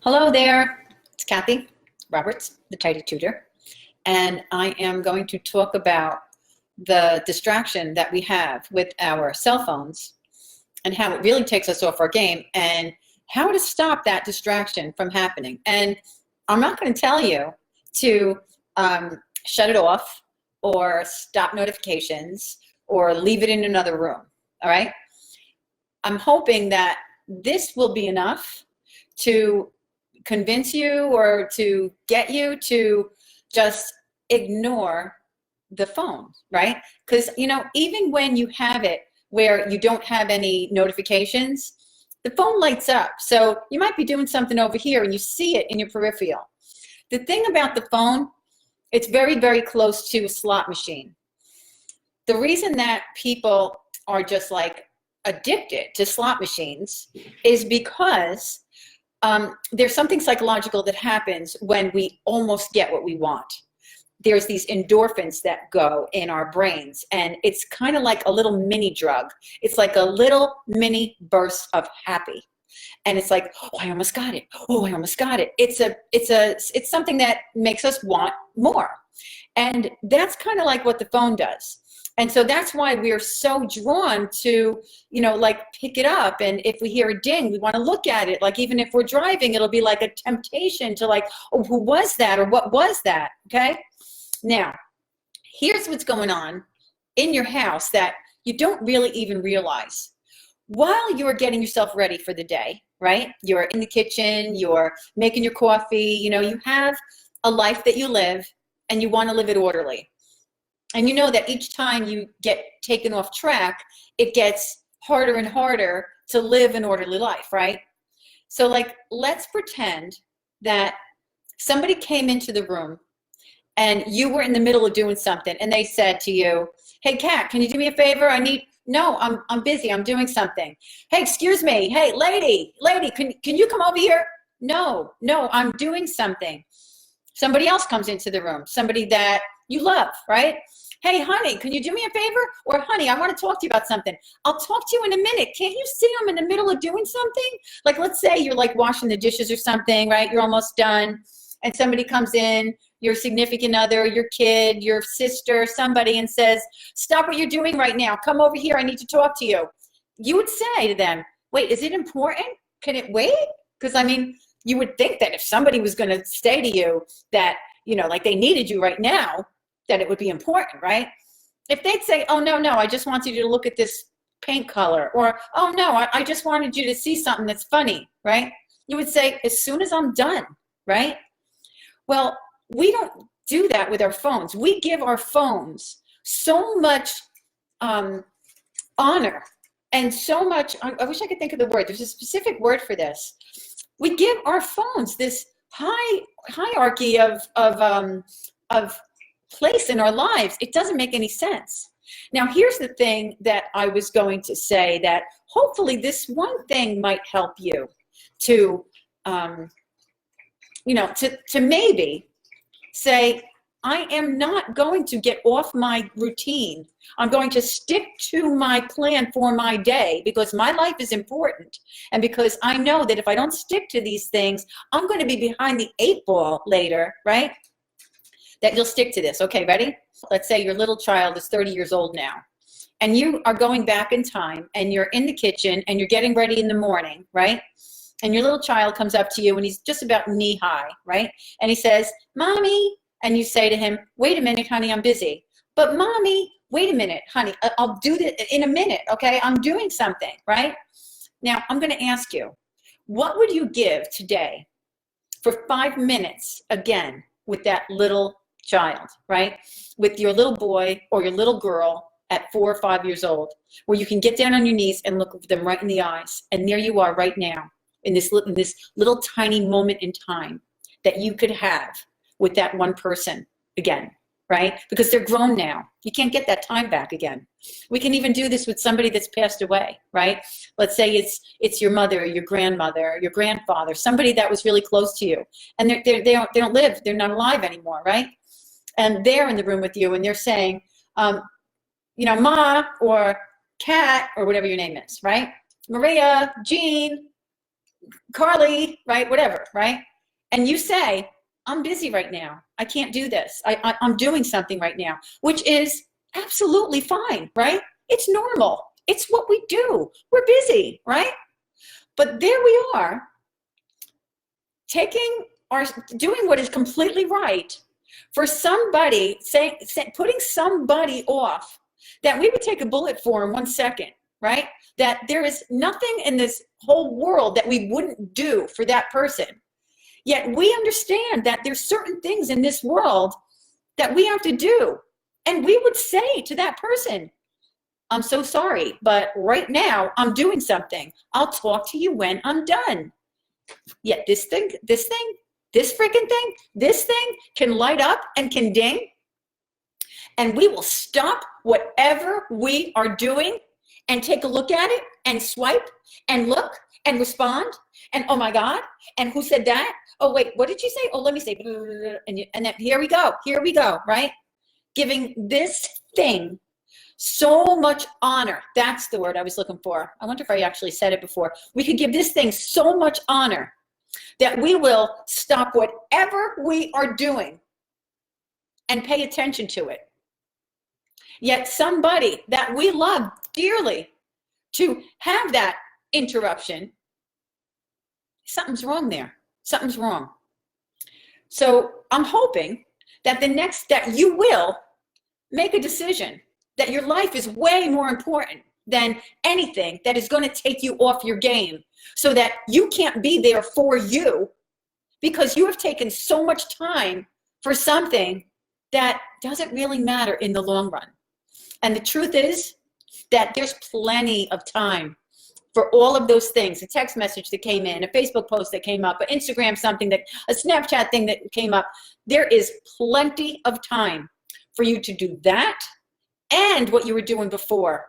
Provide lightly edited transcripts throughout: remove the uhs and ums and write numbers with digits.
Hello there, it's Kathy Roberts, the Tidy Tutor, and I am going to talk about the distraction that we have with our cell phones and how it really takes us off our game and how to stop that distraction from happening. And I'm not going to tell you to shut it off or stop notifications or leave it in another room, all right? I'm hoping that this will be enough to convince you or to get you to just ignore the phone, right? Because, even when you have it where you don't have any notifications, the phone lights up. So you might be doing something over here and you see it in your peripheral. The thing about the phone, it's very, very close to a slot machine. The reason that people are just like addicted to slot machines is because there's something psychological that happens when we almost get what we want. There's these endorphins that go in our brains, and it's kind of like a little mini drug. It's like a little mini burst of happy. And it's like, oh, I almost got it. Oh, I almost got it. It's something that makes us want more. And that's kind of like what the phone does. And so that's why we're so drawn to, like pick it up. And if we hear a ding, we want to look at it. Like even if we're driving, it'll be like a temptation to like, oh, who was that? Or what was that? Okay. Now, here's what's going on in your house that you don't really even realize. While you're getting yourself ready for the day, right? You're in the kitchen, you're making your coffee, you have a life that you live and you want to live it orderly. And you know that each time you get taken off track, it gets harder and harder to live an orderly life, right? So like, let's pretend that somebody came into the room and you were in the middle of doing something and they said to you, hey, Kat, can you do me a favor? No, I'm busy, I'm doing something. Hey, excuse me, hey, lady, can you come over here? No, I'm doing something. Somebody else comes into the room, somebody that you love, right? Hey, honey, can you do me a favor? Or, honey, I want to talk to you about something. I'll talk to you in a minute. Can't you see I'm in the middle of doing something? Like, let's say you're like washing the dishes or something, right? You're almost done. And somebody comes in, your significant other, your kid, your sister, somebody, and says, stop what you're doing right now. Come over here. I need to talk to you. You would say to them, wait, is it important? Can it wait? Because, you would think that if somebody was going to say to you that, like they needed you right now, that it would be important, right? If they'd say, oh, no, I just wanted you to look at this paint color, or, oh, no, I just wanted you to see something that's funny, right? You would say, as soon as I'm done, right? Well, we don't do that with our phones. We give our phones so much honor and so much, I wish I could think of the word. There's a specific word for this. We give our phones this hierarchy of place in our lives. It doesn't make any sense. Now, here's the thing that I was going to say, that hopefully this one thing might help you to, to maybe say, I am not going to get off my routine. I'm going to stick to my plan for my day because my life is important. And because I know that if I don't stick to these things, I'm going to be behind the 8 ball later, right? That you'll stick to this. Okay, ready? Let's say your little child is 30 years old now, and you are going back in time, and you're in the kitchen, and you're getting ready in the morning, right? And your little child comes up to you, and he's just about knee high, right? And he says, Mommy, and you say to him, wait a minute, honey, I'm busy. But Mommy, wait a minute, honey, I'll do that in a minute, okay? I'm doing something, right? Now, I'm going to ask you, what would you give today for 5 minutes, again, with that little child, right? With your little boy or your little girl at 4 or 5 years old, where you can get down on your knees and look them right in the eyes. And there you are right now in this little tiny moment in time that you could have with that one person again, right? Because they're grown now. You can't get that time back again. We can even do this with somebody that's passed away, right? Let's say it's your mother, your grandmother, your grandfather, somebody that was really close to you, and they don't live, they're not alive anymore, right? And they're in the room with you, and they're saying, Ma or Kat or whatever your name is, right? Maria, Jean, Carly, right, whatever, right? And you say, I'm busy right now. I can't do this. I'm doing something right now, which is absolutely fine, right? It's normal. It's what we do. We're busy, right? But there we are, taking or doing what is completely right for somebody, putting somebody off that we would take a bullet for in 1 second, right? That there is nothing in this whole world that we wouldn't do for that person. Yet we understand that there's certain things in this world that we have to do. And we would say to that person, I'm so sorry, but right now I'm doing something. I'll talk to you when I'm done. Yet this freaking thing, this thing can light up and can ding. And we will stop whatever we are doing and take a look at it and swipe and look and respond. And oh my God, and who said that? Oh wait, what did you say? Oh, let me say, and then here we go, right? Giving this thing so much honor. That's the word I was looking for. I wonder if I actually said it before. We could give this thing so much honor that we will stop whatever we are doing and pay attention to it. Yet somebody that we love dearly, to have that interruption, something's wrong there. Something's wrong. So I'm hoping that that you will make a decision that your life is way more important than anything that is going to take you off your game, so that you can't be there for you because you have taken so much time for something that doesn't really matter in the long run. And the truth is that there's plenty of time for all of those things. A text message that came in, a Facebook post that came up, an Instagram something, a Snapchat thing that came up. There is plenty of time for you to do that and what you were doing before.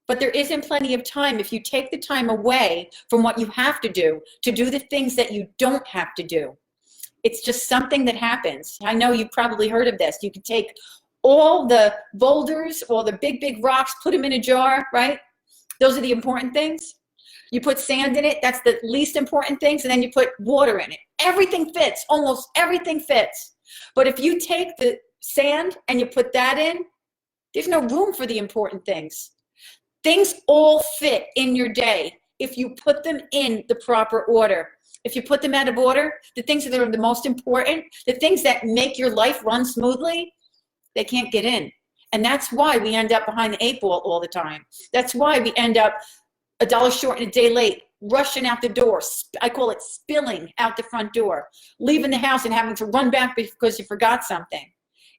But there isn't plenty of time if you take the time away from what you have to do the things that you don't have to do. It's just something that happens. I know you've probably heard of this. You can take all the boulders, all the big rocks, put them in a jar, right? Those are the important things. You put sand in it, that's the least important things, and then you put water in it. Everything fits, almost everything fits. But if you take the sand and you put that in, there's no room for the important things. Things all fit in your day if you put them in the proper order. If you put them out of order, the things that are the most important, the things that make your life run smoothly, they can't get in. And that's why we end up behind the 8 ball all the time. That's why we end up $1 short and a day late, rushing out the door. I call it spilling out the front door, leaving the house and having to run back because you forgot something.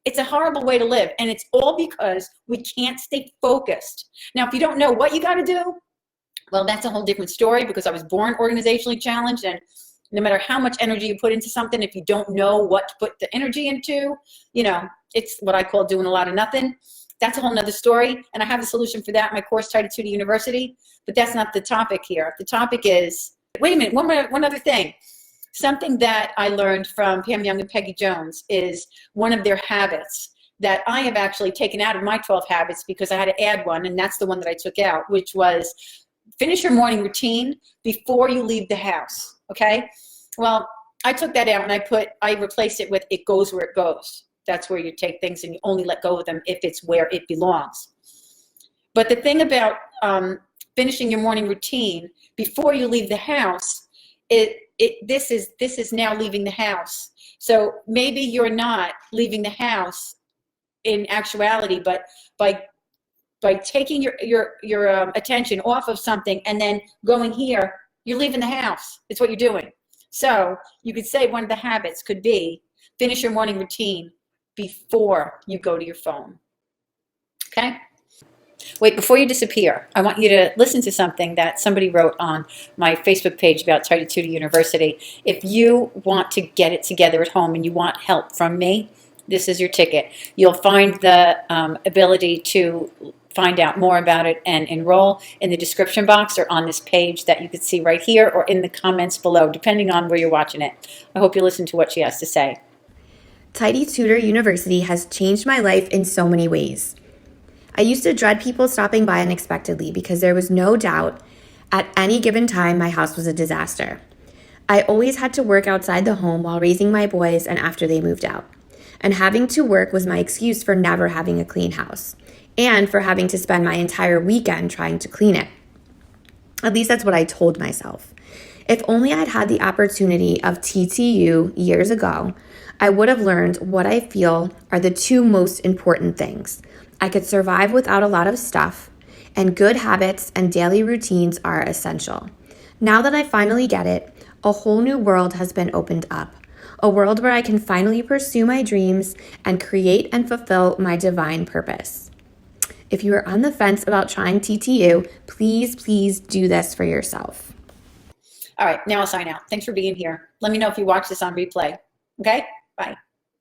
It's a horrible way to live, and it's all because we can't stay focused. Now, if you don't know what you got to do, well, that's a whole different story, because I was born organizationally challenged, and no matter how much energy you put into something, if you don't know what to put the energy into, it's what I call doing a lot of nothing. That's a whole nother story, and I have the solution for that in my course, Tutor University, but that's not the topic here. The topic is, wait a minute, one other thing. Something that I learned from Pam Young and Peggy Jones is one of their habits that I have actually taken out of my 12 habits, because I had to add one, and that's the one that I took out, which was finish your morning routine before you leave the house, okay? Well, I took that out and I replaced it with it goes where it goes. That's where you take things and you only let go of them if it's where it belongs. But the thing about finishing your morning routine before you leave the house, this is now leaving the house. So maybe you're not leaving the house in actuality, but by taking your attention off of something and then going here, you're leaving the house. It's what you're doing. So you could say one of the habits could be finish your morning routine before you go to your phone. Okay? Wait, before you disappear, I want you to listen to something that somebody wrote on my Facebook page about Tutor University. If you want to get it together at home and you want help from me, this is your ticket. You'll find the ability to find out more about it and enroll in the description box or on this page that you can see right here, or in the comments below, depending on where you're watching it. I hope you listen to what she has to say. Tutor University has changed my life in so many ways. I used to dread people stopping by unexpectedly because there was no doubt At any given time, my house was a disaster. I always had to work outside the home while raising my boys and after they moved out. And having to work was my excuse for never having a clean house and for having to spend my entire weekend trying to clean it. At least that's what I told myself. If only I'd had the opportunity of TTU years ago, I would have learned what I feel are the two most important things. I could survive without a lot of stuff, and good habits and daily routines are essential. Now that I finally get it, a whole new world has been opened up. A world where I can finally pursue my dreams and create and fulfill my divine purpose. If you are on the fence about trying TTU, please do this for yourself. All right, now I'll sign out. Thanks for being here. Let me know if you watch this on replay. Okay? Bye.